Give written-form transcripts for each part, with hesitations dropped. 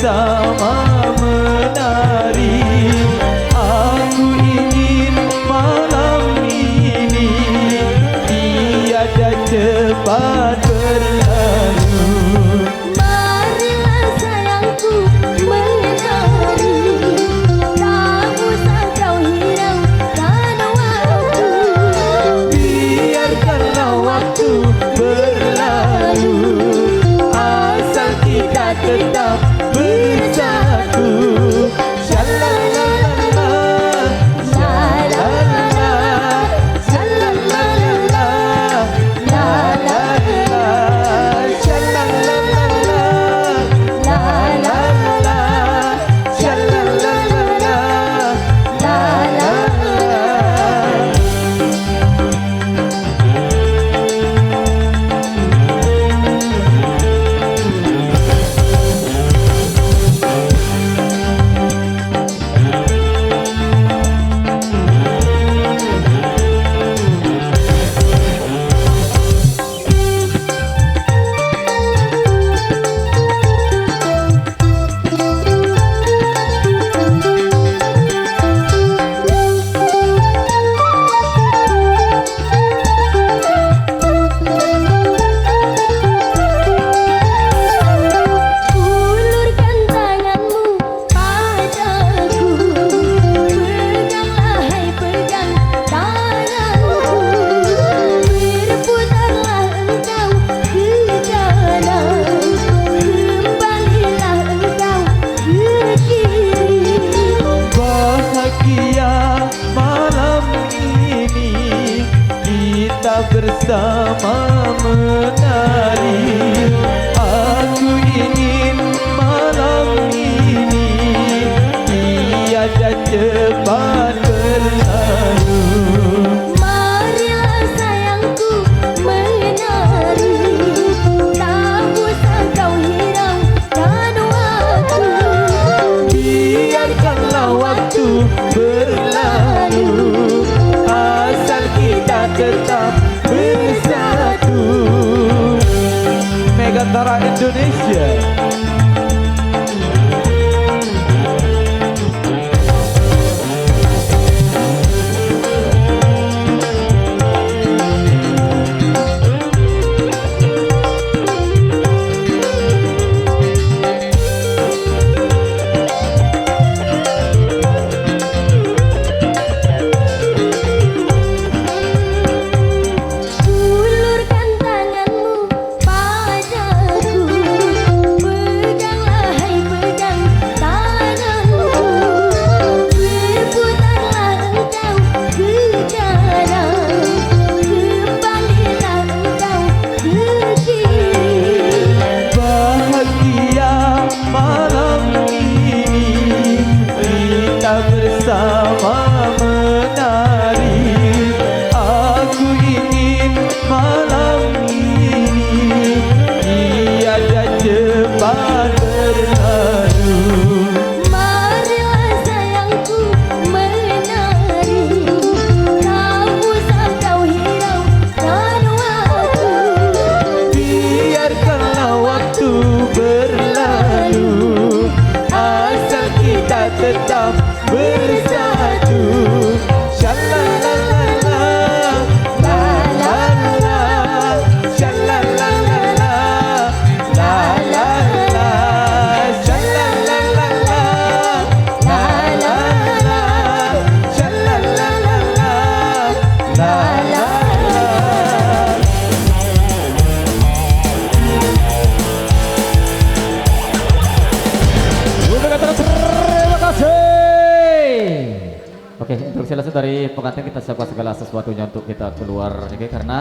bersama menari. Aku ingin malam ini tiada cepat berlalu. Marilah sayangku menari, tak usah kau hiraukan waktu. Biarkanlah waktu berlalu, asal kita tetap bersatu. Shalalala, shalalala, shalalala, lalala, shalalala, lalala, shalalala, lalala. Ulurkan tanganmu padaku, peganglah hai pegang tanganku. Berputarlah engkau ke kanan, kembalilah engkau ke kiri. Bahagia malam ini kita bersama menari. Aku ingin malam ini tiada cepat berlalu. Marilah sayangku menari, tak usah kau hiraukan waktu. Biarkanlah waktu berlalu, asal kita tetap bersatu. Megantara Indonesia. Ulurkan tanganmu padaku, peganglah hai pegang tanganku. Berputarlah engkau ke kanan, kembalilah engkau ke kiri. Bahagia malam ini kita bersama menari. Aku ingin malam ini tiada cepat berlalu. Marilah sayangku menari, tak usah kau hiraukan waktu. Biarkanlah waktu berlalu, asal kita tetap bersatu. Shalalala, lalala, shalalala, lalala, shalalala, lalala, shalalala, lalala. Terima kasih. Oke, untuk selesai dari pengantin kita siapkan segala sesuatunya untuk kita keluar, oke, karena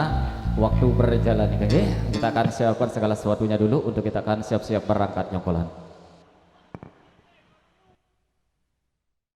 waktu berjalan, oke. Kita akan siapkan segala sesuatunya dulu untuk kita akan siap-siap berangkat nyokolan.